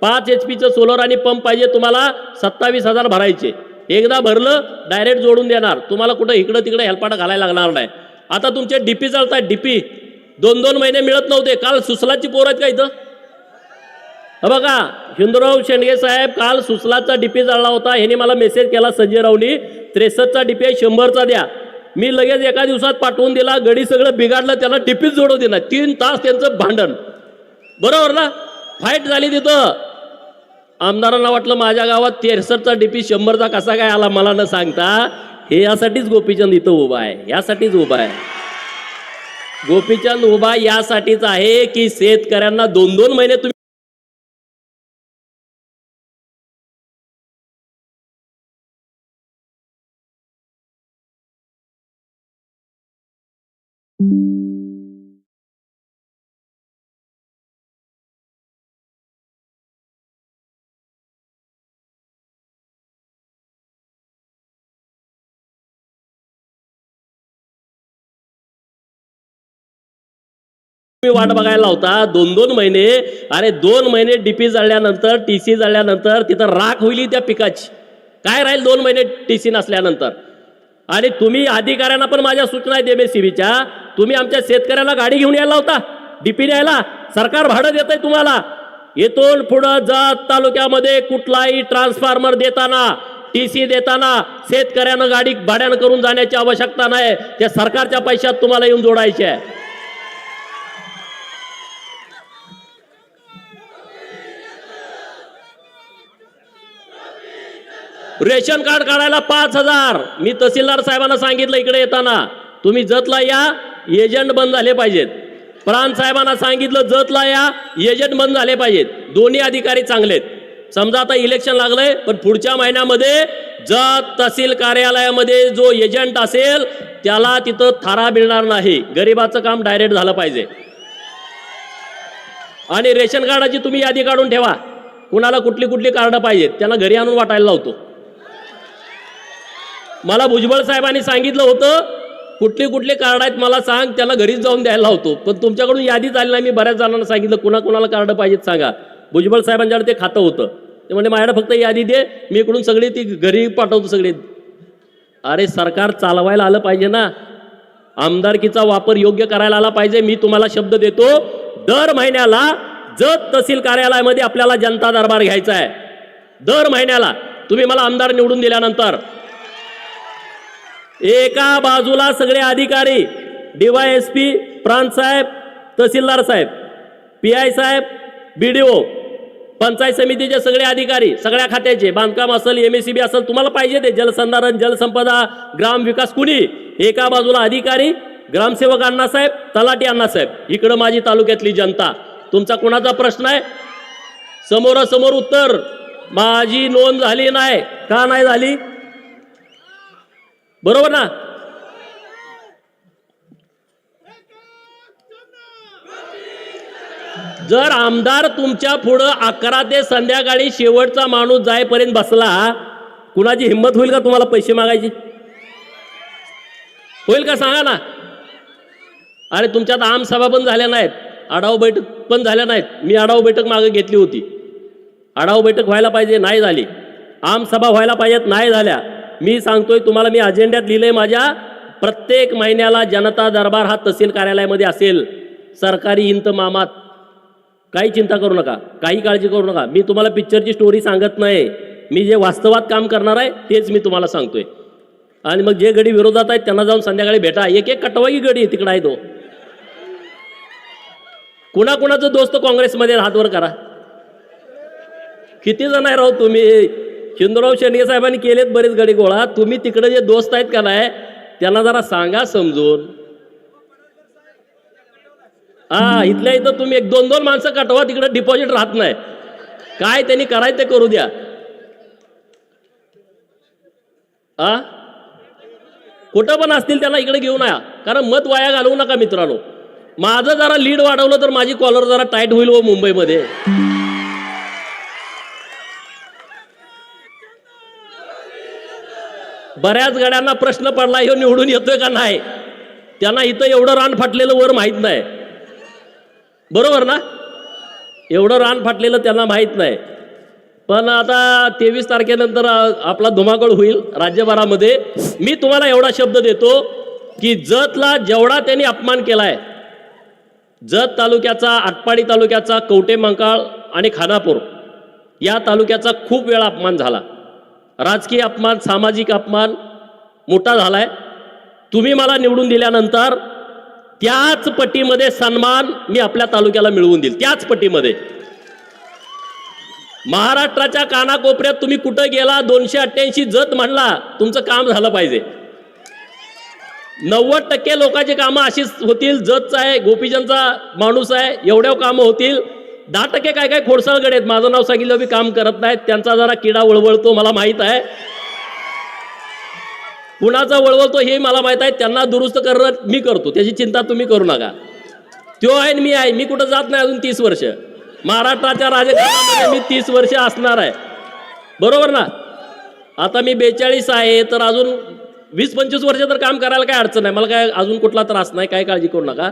S1: 5 HP सोलर आणि पंप पाहिजे तुम्हाला 27,000 भरायचे. एकदा भरलं डायरेक्ट जोडून देणार. तुम्हाला कुठं इकडं तिकडे हेलपाटा घालायला लागणार नाही. आता तुमचे डीपी चालतात. डीपी 2-2 महिने मिळत नव्हते. काल सुसलाची पोर आहेत का इथं? बघा हिंदूराव शेंडगे साहेब काल सुसलाचा डीपी जाळला होता. ह्याने मला मेसेज केला संजय रावली 63चा डीपी आहे 100चा द्या. मी लगेच एका दिवसात पाठवून दिला. गडी सगळं बिघाडलं. त्याला डीपीच जोडू दिला. 3 तास त्यांचं भांडण. बरोबर ना. फाईट झाली तिथं. आमदारांना वाटलं माझ्या गावात 63चा डीपी 100चा कसा काय आला मला न सांगता. हे यासाठीच गोपीचंद इथं उभा आहे. यासाठीच उभा आहे. गोपीचंद उभा यासाठीच आहे की शेतकऱ्यांना 2-2 महिने तुम्ही वाट बघायला लावता 2-2 महिने. अरे 2 महिने डीपी जाळल्यानंतर टीसी जाळल्यानंतर तिथं राख होईल त्या पिकाची. काय राहील 2 महिने टीसी नसल्यानंतर. आणि तुम्ही अधिकाऱ्यांना पण माझ्या सूचना आहेत MSCBच्या. तुम्ही आमच्या शेतकऱ्याला गाडी घेऊन यायला होता डीपी न्यायला. सरकार भाडं देत आहे तुम्हाला. येथून पुढं जत तालुक्यामध्ये कुठलाही ट्रान्सफॉर्मर देताना टीसी देताना शेतकऱ्यानं गाडी भाड्यानं करून जाण्याची आवश्यकता नाही. त्या सरकारच्या पैशात तुम्हाला येऊन जोडायचे आहे. रेशन कार्ड काढायला 5,000. मी तहसीलदार साहेबांना सांगितलं इकडे येताना तुम्ही जतला या एजंट बंद झाले पाहिजेत. प्रांत साहेबांना सांगितलं जतला या एजंट बंद झाले पाहिजेत. दोन्ही अधिकारी चांगलेत. समजा आता इलेक्शन लागलंय पण पुढच्या महिन्यामध्ये जत तहसील कार्यालयामध्ये जो एजंट असेल त्याला तिथं थारा मिळणार नाही. गरिबाचं काम डायरेक्ट झालं पाहिजे. आणि रेशन कार्डाची तुम्ही यादी काढून ठेवा. कुणाला कुठली कुठली कार्ड पाहिजेत त्यांना घरी आणून वाटायला लावतो. मला भुजबळ साहेबांनी सांगितलं होतं कुठली कुठली कार्ड आहेत मला सांग त्यांना घरीच जाऊन द्यायला होतो. पण तुमच्याकडून यादी झाली नाही. मी बऱ्याच जणांना सांगितलं कुणाला कार्ड पाहिजेत सांगा. भुजबळ साहेबांच्याकडे ते खातं होतं. ते म्हणजे माझ्याकडे फक्त यादी दे मी इकडून सगळी ती घरी पाठवतो सगळे. अरे सरकार चालवायला आलं पाहिजे ना. आमदारकीचा वापर योग्य करायला आला पाहिजे. मी तुम्हाला शब्द देतो दर महिन्याला जत तहसील कार्यालयामध्ये आपल्याला जनता दरबार घ्यायचा आहे. दर महिन्याला तुम्ही मला आमदार निवडून दिल्यानंतर एका बाजूला सगळे अधिकारी DYSP प्रांत साहेब तहसीलदार साहेब PI साहेब BDO पंचायत समितीचे सगळे अधिकारी सगळ्या खात्याचे बांधकाम असेल MSCB असेल तुम्हाला पाहिजे ते जलसंधारण जलसंपदा ग्रामविकास कुणी एका बाजूला अधिकारी ग्रामसेवक अण्णासाहेब तलाठी अण्णासाहेब इकडं माझी तालुक्यातली जनता. तुमचा कोणाचा प्रश्न आहे समोरासमोर उत्तर. माझी नोंद झाली नाही का नाही झाली बरोबर ना. जर आमदार तुमच्या पुढं 11 ते संध्याकाळी शेवटचा माणूस जाईपर्यंत बसला कुणाची हिंमत होईल का तुम्हाला पैसे मागायची? होईल का सांगा ना. अरे तुमच्यात आमसभा पण झाल्या नाहीत आढावा बैठक पण झाल्या नाहीत. मी आढावा बैठक मागे घेतली होती. आढावा बैठक व्हायला पाहिजे नाही झाली. आमसभा व्हायला पाहिजेत नाही झाल्या. मी सांगतोय तुम्हाला मी अजेंड्यात लिहिलंय माझ्या प्रत्येक महिन्याला जनता दरबार हा तहसील कार्यालयामध्ये असेल. सरकारी इंतमामात काही चिंता करू नका काही काळजी करू नका. मी तुम्हाला पिक्चरची स्टोरी सांगत नाही. मी जे वास्तवात काम करणार आहे तेच मी तुम्हाला सांगतोय. आणि मग जे गडी विरोधात आहेत त्यांना जाऊन संध्याकाळी भेटा. एक एक कटवाई गडी तिकडे आहे तो. कुणाकुणाचं दोस्त काँग्रेसमध्ये हातवर करा. किती जण आहे राहू तुम्ही. हिंदूराव शेंडगे साहेबांनी केलेत बरेच गडी गोळा. तुम्ही तिकडे जे दोस्त आहेत का नाही त्यांना जरा सांगा समजून. हा इथल्या इथं तुम्ही 1-2 माणसं कटवा तिकडे डिपॉझिट राहत नाही. काय त्यांनी करायचं ते करू द्या. खोटं पण असतील त्यांना इकडे घेऊन या, कारण मत वाया घालवू नका मित्रांनो. माझं जरा लीड वाढवलं तर माझी कॉलर जरा टाईट होईल हो मुंबईमध्ये. बऱ्याच गड्यांना प्रश्न पडला ह्यो निवडून येतोय का नाही. त्यांना इथं एवढं रान फाटलेलं वर माहीत नाही, बरोबर ना. एवढं रान फाटलेलं त्यांना माहीत नाही. पण आता 23 तारखेनंतर आपला धुमाकूळ होईल राज्यभरामध्ये. मी तुम्हाला एवढा शब्द देतो की जतला जेवढा त्यांनी अपमान केलाय, जत तालुक्याचा, आटपाडी तालुक्याचा, कवठे मंकाळ आणि खानापूर या तालुक्याचा खूप वेळा अपमान झाला. राजकीय अपमान, सामाजिक अपमान मोठा झालाय. तुम्ही मला निवडून दिल्यानंतर त्याच पटीमध्ये सन्मान मी आपल्या तालुक्याला मिळवून देईल. त्याच पटीमध्ये महाराष्ट्राच्या कानाकोपऱ्यात तुम्ही कुठं गेला, 288 जत म्हणला, तुमचं काम झालं पाहिजे. 90% लोकांची कामं अशीच होतील. जतचा आहे, गोपीचंदचा माणूस आहे, एवढ्या कामं होतील. 10% काय काय खोडसाळगड आहेत, माझं नाव सांगितलं बी काम करत नाहीत. त्यांचा जरा किडा वळवळतो मला माहित आहे. कुणाचा वळवळतो हे मला माहित आहे. त्यांना दुरुस्त करणं मी करतो, त्याची चिंता तुम्ही करू नका. तो आहे मी आहे, मी कुठं जात नाही अजून 30 वर्ष. महाराष्ट्राच्या राजकारणामध्ये मी 30 वर्ष असणार आहे, बरोबर ना. आता मी 42 आहे, तर अजून 20-25 वर्ष तर काम करायला काय अडचण नाही. मला काय अजून कुठला त्रास नाही, काय काळजी करू नका.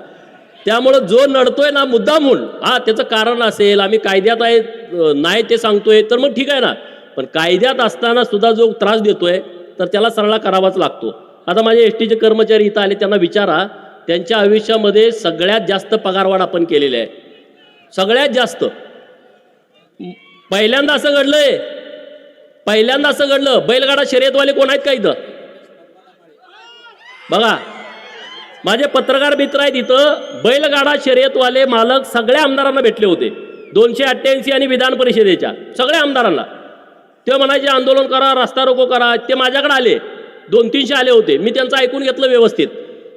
S1: त्यामुळं जो नडतोय ना मुद्दाम म्हणून, हा त्याचं कारण असेल, आम्ही कायद्यात आहे नाही ते सांगतोय, तर मग ठीक आहे ना. पण कायद्यात असताना सुद्धा जो त्रास देतोय तर त्याला सरळा करावाच लागतो. आता माझे एसटीचे कर्मचारी इथं आले, त्यांना विचारा, त्यांच्या आयुष्यामध्ये सगळ्यात जास्त पगारवाढ आपण केलेली आहे, सगळ्यात जास्त. पहिल्यांदा असं घडलंय, पहिल्यांदा असं घडलं. बैलगाडा शर्यतवाले कोण आहेत का इथं? बघा, माझे पत्रकार मित्र आहेत इथं. बैलगाडा शर्यतवाले मालक सगळ्या आमदारांना भेटले होते, 288 आणि विधान परिषदेच्या सगळ्या आमदारांना. ते म्हणायचे आंदोलन करा, रस्ता रोको करा. ते माझ्याकडे आले, 200-300 आले होते. मी त्यांचं ऐकून घेतलं व्यवस्थित.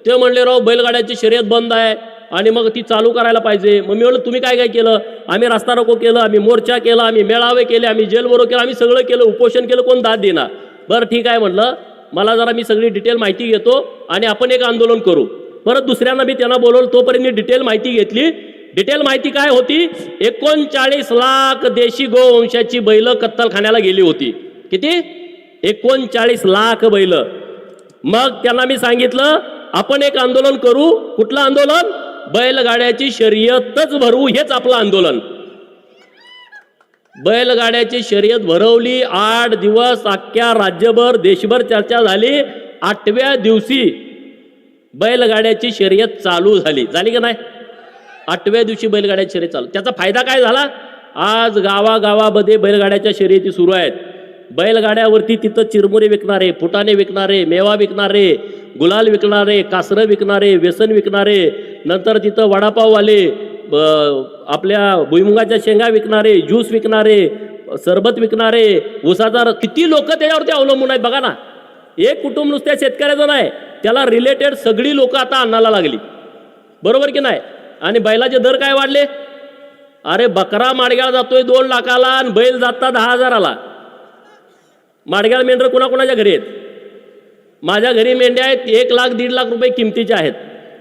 S1: ते म्हणले राव बैलगाड्याची शर्यत बंद आहे आणि मग ती चालू करायला पाहिजे. मग मी म्हणलं तुम्ही काय काय केलं? आम्ही रस्ता रोको केलं, आम्ही मोर्चा केला, आम्ही मेळावे केले, आम्ही जेलबरो केलं, आम्ही सगळं केलं, उपोषण केलं, कोण दाद देणार? बरं ठीक आहे म्हटलं, मला जरा मी सगळी डिटेल माहिती घेतो आणि आपण एक आंदोलन करू. परत दुसऱ्यांना मी त्यांना बोलवलं, तोपर्यंत मी डिटेल माहिती घेतली. डिटेल माहिती काय होती? 39 लाख देशी गोवंशाची बैल कत्तलखान्याला गेली होती. किती? 39 लाख बैल. मग त्यांना मी सांगितलं आपण एक आंदोलन करू. कुठलं आंदोलन? बैलगाड्याची शर्यतच भरवू, हेच आपलं आंदोलन. बैलगाड्याची शर्यत भरवली. 8 दिवस अख्ख्या राज्यभर देशभर चर्चा झाली. 8व्या दिवशी बैलगाड्याची शर्यत चालू झाली. झाली का नाही? 8व्या दिवशी बैलगाड्याची शर्यत चालू. त्याचा फायदा काय झाला? आज गावागावामध्ये बैलगाड्याच्या शर्यती सुरू आहेत. बैलगाड्यावरती तिथं चिरमुरे विकणारे, फुटाणे विकणारे, मेवा विकणारे, गुलाल विकणारे, कासरं विकणारे, व्यसन विकणारे, नंतर तिथं वडापाववाले, आपल्या भुईमुगाच्या शेंगा विकणारे, ज्यूस विकणारे, सरबत विकणारे, ऊसाचा, किती लोक त्याच्यावरती अवलंबून आहेत बघा ना. एक कुटुंब नुसत्या शेतकऱ्याचं नाही, त्याला रिलेटेड सगळी लोक आता अन्नाला लागली, बरोबर की नाही. आणि बैलाचे दर काय वाढले? अरे बकरा माडग्याला जातोय 2 लाखाला आणि बैल जाता 10,000ला. माडग्याला मेंढर कुणाकुणाच्या घरी आहेत? माझ्या घरी मेंढ्या आहेत 1 लाख 1.5 लाख रुपये किमतीच्या आहेत.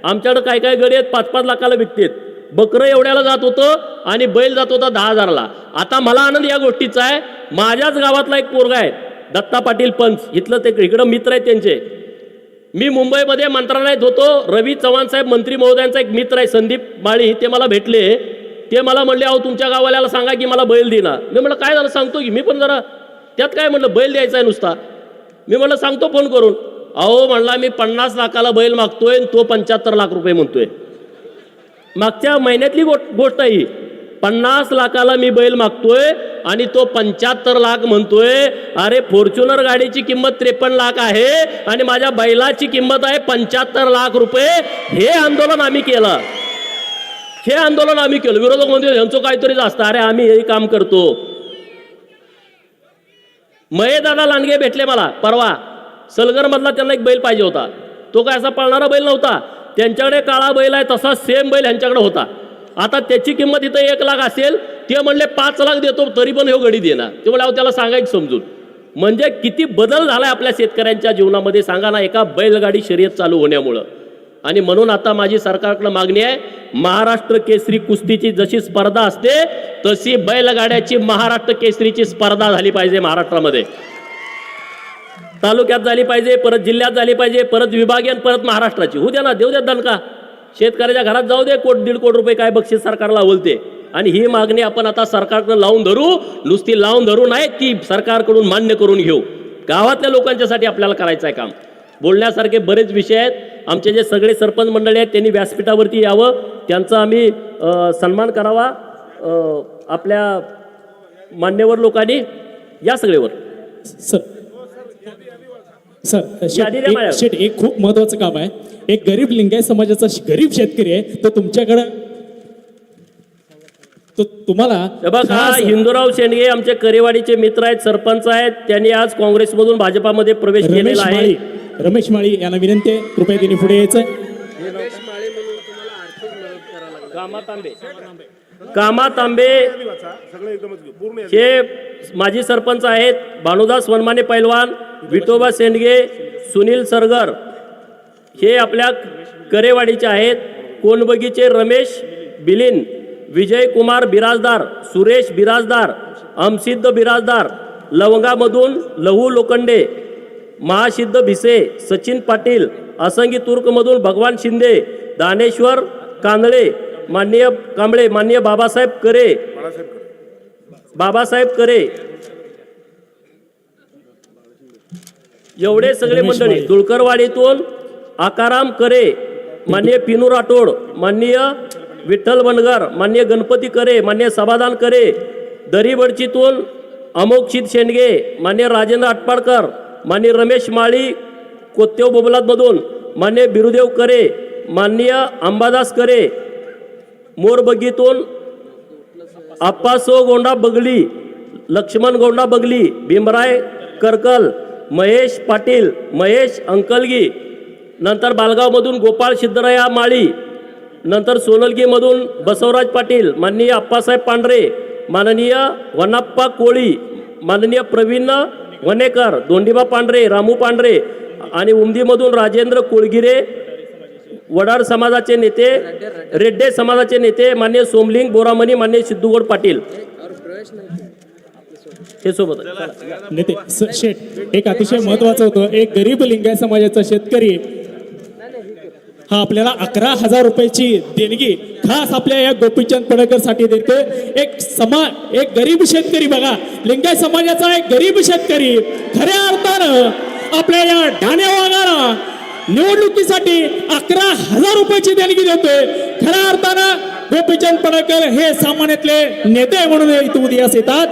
S1: आमच्याकडे काय काय गडी आहेत 5-5 लाखाला विकतेत. बकरं एवढ्याला जात होतं आणि बैल जात होता 10,000ला. आता मला आनंद या गोष्टीचा आहे, माझ्याच गावातला एक पोरगा आहे दत्ता पाटील पंच, इथलं ते इकडं मित्र आहेत त्यांचे. मी मुंबईमध्ये मंत्रालयात होतो. रवी चव्हाण साहेब मंत्री महोदयांचा एक मित्र आहे संदीप माळी, ते मला भेटले. ते मला म्हणले अहो तुमच्या गावाल्याला सांगा की मला बैल देणार. मी म्हटलं काय झालं सांगतो की. मी पण जरा त्यात काय म्हटलं, बैल द्यायचा आहे नुसता. मी म्हटलं सांगतो फोन करून. अहो म्हणला मी 50 लाखाला बैल मागतोय आणि तो 75 लाख रुपये म्हणतोय. मागच्या महिन्यातली गोष्ट आहे ही. 50 लाखाला मी बैल मागतोय आणि तो 75 लाख म्हणतोय. अरे फॉर्च्युनर गाडीची किंमत 53 लाख आहे आणि माझ्या बैलाची किंमत आहे 75 लाख रुपये. हे आंदोलन आम्ही केलं, हे आंदोलन आम्ही केलं. विरोधक म्हणतो यांचं काहीतरीच असतं. अरे आम्ही हे काम करतो. महेदादा लांडगे भेटले मला परवा सलगरमधला. त्यांना एक बैल पाहिजे होता. तो काय असा पळणारा बैल नव्हता, त्यांच्याकडे काळा बैल आहे तसा सेम बैल ह्यांच्याकडे होता. आता त्याची किंमत इथं 1 लाख असेल, ते म्हणले 5 लाख देतो तरी पण हे गडी देणार. ते म्हणले अहो त्याला सांगायचं समजून. म्हणजे किती बदल झालाय आपल्या शेतकऱ्यांच्या जीवनामध्ये सांगा ना, एका बैलगाडी शर्यत चालू होण्यामुळं. आणि म्हणून आता माझी सरकारकडे मागणी आहे, महाराष्ट्र केसरी कुस्तीची जशी स्पर्धा असते तशी बैलगाड्याची महाराष्ट्र केसरीची स्पर्धा झाली पाहिजे महाराष्ट्रामध्ये. तालुक्यात झाली पाहिजे, परत जिल्ह्यात झाली पाहिजे, परत विभागीय आणि परत महाराष्ट्राची. होऊ द्या ना, देऊ द्या दणका. शेतकऱ्याच्या घरात जाऊ दे, 1.5 कोटी रुपये काय बक्षीस सरकारला बोलते. आणि ही मागणी आपण आता सरकारकडे लावून धरू, नुसती लावून धरू नाही, ती सरकारकडून मान्य करून घेऊ. गावातल्या लोकांच्यासाठी आपल्याला करायचं आहे काम. बोलण्यासारखे बरेच विषय आहेत. आमचे जे सगळे सरपंच मंडळी आहेत त्यांनी व्यासपीठावरती यावं, त्यांचा आम्ही सन्मान करावा. आपल्या मान्यवर लोकांनी या सगळेवर.
S2: सर शेठ एक खूप महत्वाचं काम आहे. एक गरीब लिंगायत समाजाचा गरीब शेतकरी आहे तो तुमच्याकडं, तो तुम्हाला
S1: बघा, हिंदूराव शेंडगे आमचे करेवाडीचे मित्र आहेत, सरपंच आहेत. त्यांनी आज काँग्रेसमधून भाजपामध्ये प्रवेश केलेला आहे.
S2: रमेश माळी यांना विनंती आहे, कृपया त्यांनी पुढे यायचं.
S1: कामा तांबे हे माजी सरपंच आहेत. भानुदास वनमाने पैलवान, विठोबा शेंडगे, सुनील सरगर हे आपल्या करेवाडीचे आहेत. कोणबगीचे रमेश बिलिन, विजय कुमार बिराजदार, सुरेश बिराजदार, अमसिद्ध बिराजदार, लवंगामधून लहू लोखंडे, महासिद्ध भिसे, सचिन पाटील, असंगी तुर्कमधून भगवान शिंदे, दानेश्वर कांदळे, माननीय कांबळे, माननीय बाबासाहेब करे, एवढे सगळे मंडळी. दुळकरवाडीतून आकाराम करे, माननीय पिनू राठोड, माननीय विठ्ठल बनगर, माननीय गणपती करे, माननीय समाधान करे. दरीबडचीतून अमोक्षित शेंडगे, माननीय राजेंद्र आटपाडकर, माननीय रमेश माळी, कोत्तेव बोबलातमधून माननीय बिरुदेव करे, माननीय अंबादास करे. मोरबगीतून आप्पासो गोंडा बगली, लक्ष्मण गोंडा बगली, भीमराय करकल, महेश पाटील, महेश अंकलगी. नंतर बालगावमधून गोपाळ सिद्धराया माळी, नंतर सोनलगीमधून बसवराज पाटील, माननीय अप्पासाहेब पांढरे, माननीय वनाप्पा कोळी, माननीय प्रवीण वनेकर, दोंडीबा पांढरे, रामू पांढरे. आणि उमदीमधून राजेंद्र कोळगिरे, वडार समाजाचे नेते, रेड्डे समाजाचे नेते, माननीय सोमलिंग बोरामणी, माननीय सिद्धूगौड पाटील हे सोबत
S2: नेते. शेठ एक अतिशय महत्वाचं होतं, एक गरीब लिंगायत समाजाचा शेतकरी हा आपल्याला 11,000 रुपयाची देणगी खास आपल्या या गोपीचंद पडळकर साठी देते. एक गरीब शेतकरी बघा, लिंगायत समाजाचा एक गरीब शेतकरी खऱ्या अर्थानं आपल्या या ठाणे वाघाला निवडणुकीसाठी 11,000 रुपयाची देणगी देतोय. खऱ्या अर्थानं गोपीचंद पडळकर हे सामान्यातले नेते म्हणून इथे उदयास येतात.